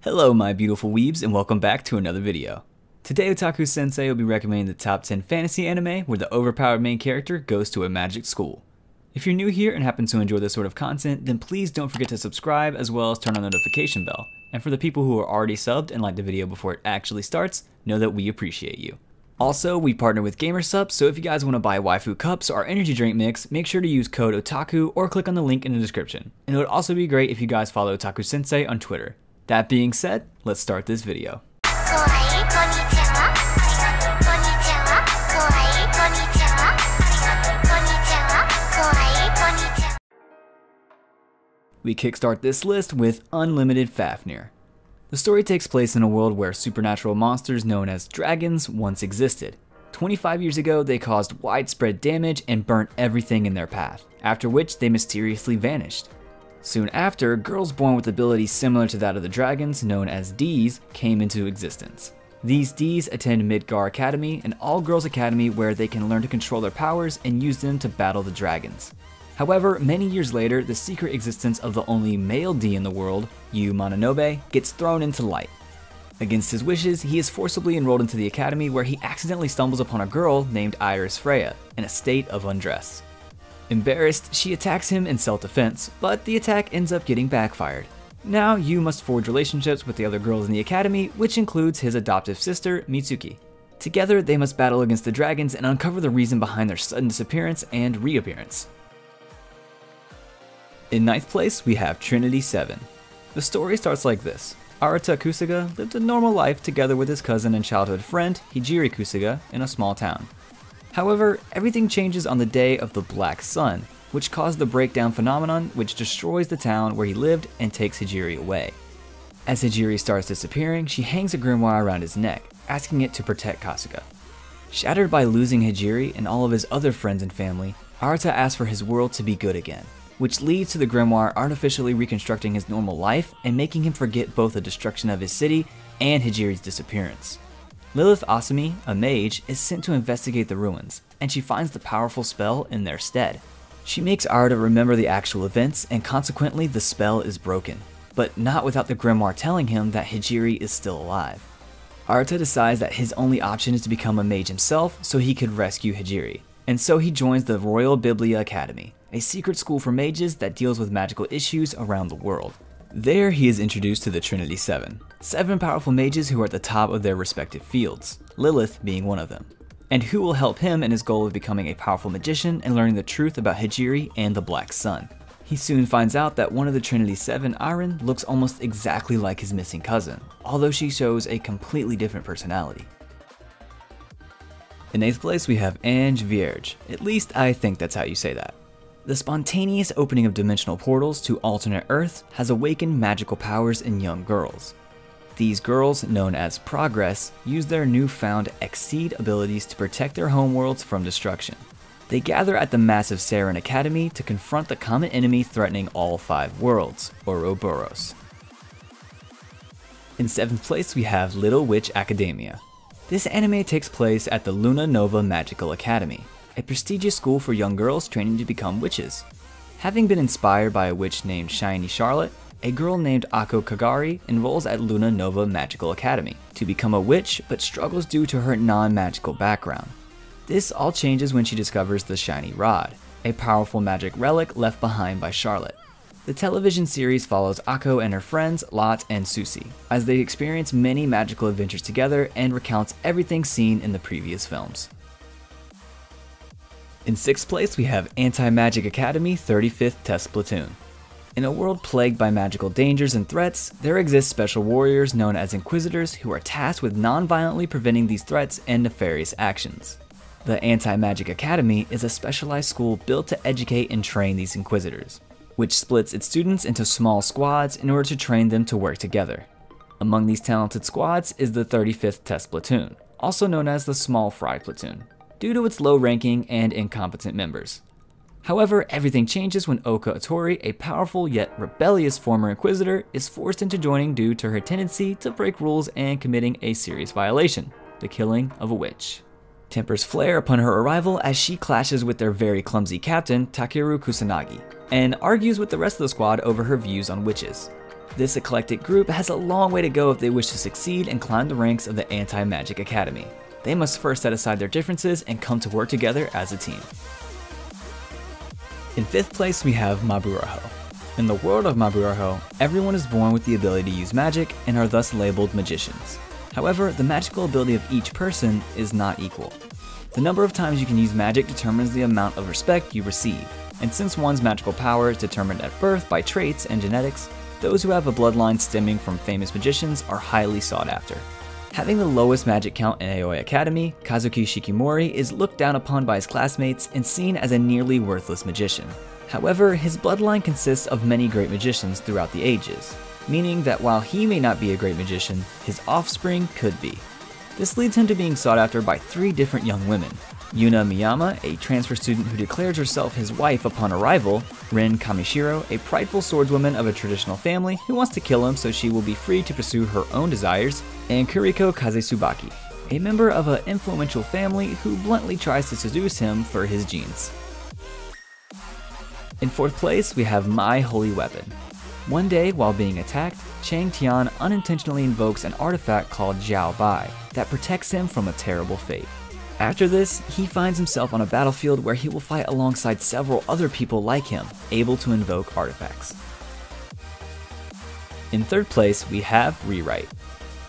Hello my beautiful weebs and welcome back to another video. Today Otaku Sensei will be recommending the top 10 fantasy anime where the overpowered main character goes to a magic school. If you're new here and happen to enjoy this sort of content, then please don't forget to subscribe as well as turn on the notification bell. And for the people who are already subbed and like the video before it actually starts, know that we appreciate you. Also, we partner with GamerSupps, so if you guys want to buy waifu cups or energy drink mix, make sure to use code OTAKU or click on the link in the description. And it would also be great if you guys follow Otaku Sensei on Twitter. That being said, let's start this video. We kickstart this list with Unlimited Fafnir. The story takes place in a world where supernatural monsters known as dragons once existed. 25 years ago, they caused widespread damage and burnt everything in their path, after which they mysteriously vanished. Soon after, girls born with abilities similar to that of the dragons, known as Ds, came into existence. These Ds attend Midgar Academy, an all-girls academy where they can learn to control their powers and use them to battle the dragons. However, many years later, the secret existence of the only male D in the world, Yu Mononobe, gets thrown into light. Against his wishes, he is forcibly enrolled into the academy where he accidentally stumbles upon a girl named Iris Freya, in a state of undress. Embarrassed, she attacks him in self-defense, but the attack ends up getting backfired. Now, Yu must forge relationships with the other girls in the academy, which includes his adoptive sister, Mitsuki. Together, they must battle against the dragons and uncover the reason behind their sudden disappearance and reappearance. In 9th place, we have Trinity VII. The story starts like this. Arata Kusuga lived a normal life together with his cousin and childhood friend, Hijiri Kusuga, in a small town. However, everything changes on the day of the Black Sun, which caused the breakdown phenomenon which destroys the town where he lived and takes Hijiri away. As Hijiri starts disappearing, she hangs a grimoire around his neck, asking it to protect Kasuga. Shattered by losing Hijiri and all of his other friends and family, Arata asks for his world to be good again, which leads to the grimoire artificially reconstructing his normal life and making him forget both the destruction of his city and Hijiri's disappearance. Lilith Asami, a mage, is sent to investigate the ruins, and she finds the powerful spell in their stead. She makes Arata remember the actual events, and consequently the spell is broken, but not without the grimoire telling him that Hijiri is still alive. Arata decides that his only option is to become a mage himself so he could rescue Hijiri, and so he joins the Royal Biblia Academy, a secret school for mages that deals with magical issues around the world. There he is introduced to the Trinity VII, 7 powerful mages who are at the top of their respective fields, Lilith being one of them, and who will help him in his goal of becoming a powerful magician and learning the truth about Hijiri and the Black Sun. He soon finds out that one of the Trinity VII, Iron, looks almost exactly like his missing cousin, although she shows a completely different personality. In 8th place we have Anevirg, at least I think that's how you say that. The spontaneous opening of dimensional portals to alternate Earths has awakened magical powers in young girls. These girls, known as Progress, use their newfound Exceed abilities to protect their homeworlds from destruction. They gather at the massive Sarin Academy to confront the common enemy threatening all 5 worlds, Ouroboros. In 7th place we have Little Witch Academia. This anime takes place at the Luna Nova Magical Academy, a prestigious school for young girls training to become witches. Having been inspired by a witch named Shiny Charlotte, a girl named Ako Kagari enrolls at Luna Nova Magical Academy to become a witch but struggles due to her non-magical background. This all changes when she discovers the Shiny Rod, a powerful magic relic left behind by Charlotte. The television series follows Ako and her friends Lot and Susie as they experience many magical adventures together and recounts everything seen in the previous films. In 6th place we have Antimagic Academy 35th Test Platoon. In a world plagued by magical dangers and threats, there exist special warriors known as Inquisitors who are tasked with non-violently preventing these threats and nefarious actions. The Antimagic Academy is a specialized school built to educate and train these Inquisitors, which splits its students into small squads in order to train them to work together. Among these talented squads is the 35th Test Platoon, also known as the Small Fry Platoon, due to its low ranking and incompetent members. However, everything changes when Oka Otori, a powerful yet rebellious former Inquisitor, is forced into joining due to her tendency to break rules and committing a serious violation, the killing of a witch. Tempers flare upon her arrival as she clashes with their very clumsy captain, Takeru Kusanagi, and argues with the rest of the squad over her views on witches. This eclectic group has a long way to go if they wish to succeed and climb the ranks of the Antimagic Academy. They must first set aside their differences and come to work together as a team. In 5th place, we have Maburajo. In the world of Maburajo, everyone is born with the ability to use magic and are thus labeled magicians. However, the magical ability of each person is not equal. The number of times you can use magic determines the amount of respect you receive, and since one's magical power is determined at birth by traits and genetics, those who have a bloodline stemming from famous magicians are highly sought after. Having the lowest magic count in Aoi Academy, Kazuki Shikimori is looked down upon by his classmates and seen as a nearly worthless magician. However, his bloodline consists of many great magicians throughout the ages, meaning that while he may not be a great magician, his offspring could be. This leads him to being sought after by 3 different young women. Yuna Miyama, a transfer student who declares herself his wife upon arrival, Rin Kamishiro, a prideful swordswoman of a traditional family who wants to kill him so she will be free to pursue her own desires, and Kuriko Kazesubaki, a member of an influential family who bluntly tries to seduce him for his genes. In 4th place, we have My Holy Weapon. One day, while being attacked, Chang Tian unintentionally invokes an artifact called Jiao Bai that protects him from a terrible fate. After this, he finds himself on a battlefield where he will fight alongside several other people like him, able to invoke artifacts. In 3rd place, we have Rewrite.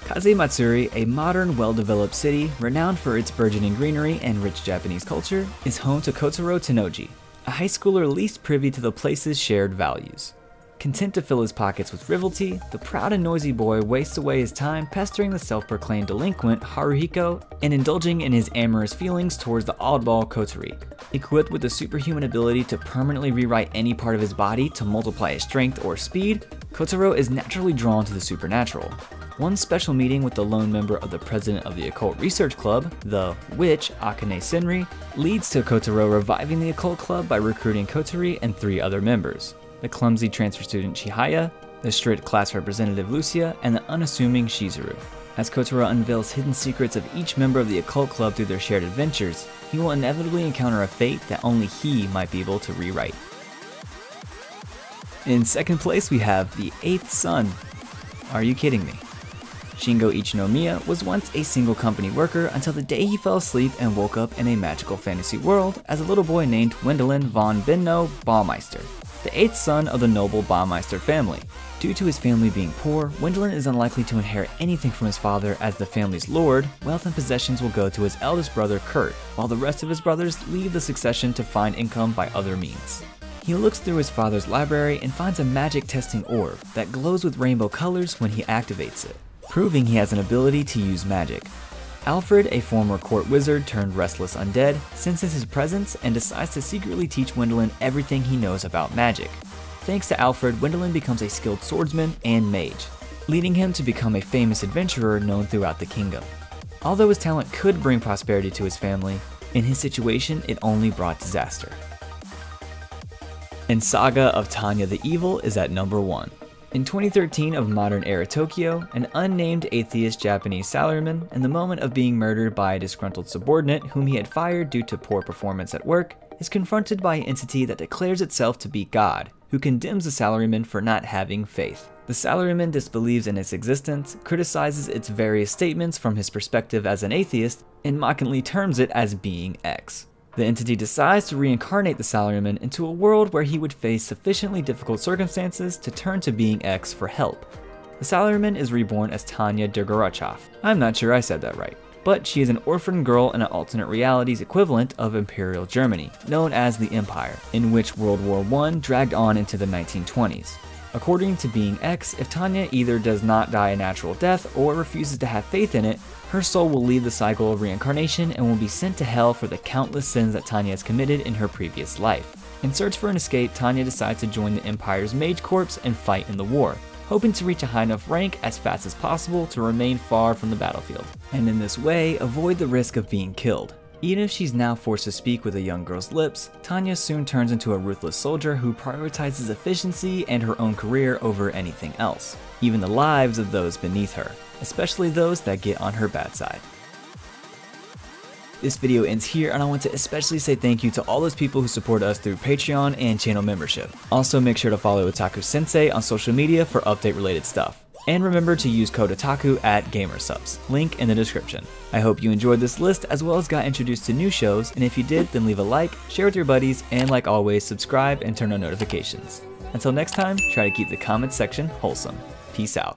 Kaze Matsuri, a modern, well-developed city renowned for its burgeoning greenery and rich Japanese culture, is home to Kotaro Tennoji, a high schooler least privy to the place's shared values. Content to fill his pockets with frivolity, the proud and noisy boy wastes away his time pestering the self-proclaimed delinquent Haruhiko and indulging in his amorous feelings towards the oddball Kotori. Equipped with the superhuman ability to permanently rewrite any part of his body to multiply his strength or speed, Kotaro is naturally drawn to the supernatural. One special meeting with the lone member of the president of the Occult Research Club, the witch Akane Senri, leads to Kotaro reviving the occult club by recruiting Kotori and 3 other members: the clumsy transfer student Chihaya, the strict class representative Lucia, and the unassuming Shizuru. As Kotaro unveils hidden secrets of each member of the occult club through their shared adventures, he will inevitably encounter a fate that only he might be able to rewrite. In 2nd place, we have the 8th Son. Are you kidding me? Shingo Ichinomiya was once a single company worker until the day he fell asleep and woke up in a magical fantasy world as a little boy named Wendelin von Benno Baumeister, the 8th son of the noble Baumeister family. Due to his family being poor, Wendelin is unlikely to inherit anything from his father as the family's lord. Wealth and possessions will go to his eldest brother Kurt, while the rest of his brothers leave the succession to find income by other means. He looks through his father's library and finds a magic testing orb that glows with rainbow colors when he activates it, proving he has an ability to use magic. Alfred, a former court wizard turned restless undead, senses his presence and decides to secretly teach Wendelin everything he knows about magic. Thanks to Alfred, Wendelin becomes a skilled swordsman and mage, leading him to become a famous adventurer known throughout the kingdom. Although his talent could bring prosperity to his family, in his situation it only brought disaster. And Saga of Tanya the Evil is at number 1. In 2013 of modern-era Tokyo, an unnamed atheist Japanese salaryman, in the moment of being murdered by a disgruntled subordinate whom he had fired due to poor performance at work, is confronted by an entity that declares itself to be God, who condemns the salaryman for not having faith. The salaryman disbelieves in its existence, criticizes its various statements from his perspective as an atheist, and mockingly terms it as being X. The entity decides to reincarnate the salaryman into a world where he would face sufficiently difficult circumstances to turn to being X for help. The salaryman is reborn as Tanya Dergorachov. I'm not sure I said that right, but she is an orphan girl in an alternate realities equivalent of Imperial Germany, known as the Empire, in which World War I dragged on into the 1920s. According to Being X, if Tanya either does not die a natural death or refuses to have faith in it, her soul will leave the cycle of reincarnation and will be sent to hell for the countless sins that Tanya has committed in her previous life. In search for an escape, Tanya decides to join the Empire's Mage Corps and fight in the war, hoping to reach a high enough rank as fast as possible to remain far from the battlefield, and in this way avoid the risk of being killed. Even if she's now forced to speak with a young girl's lips, Tanya soon turns into a ruthless soldier who prioritizes efficiency and her own career over anything else, even the lives of those beneath her, especially those that get on her bad side. This video ends here, and I want to especially say thank you to all those people who support us through Patreon and channel membership. Also, make sure to follow Otaku Sensei on social media for update related stuff. And remember to use code OTAKU at GamerSubs, link in the description. I hope you enjoyed this list as well as got introduced to new shows, and if you did, then leave a like, share with your buddies, and like always, subscribe and turn on notifications. Until next time, try to keep the comments section wholesome. Peace out.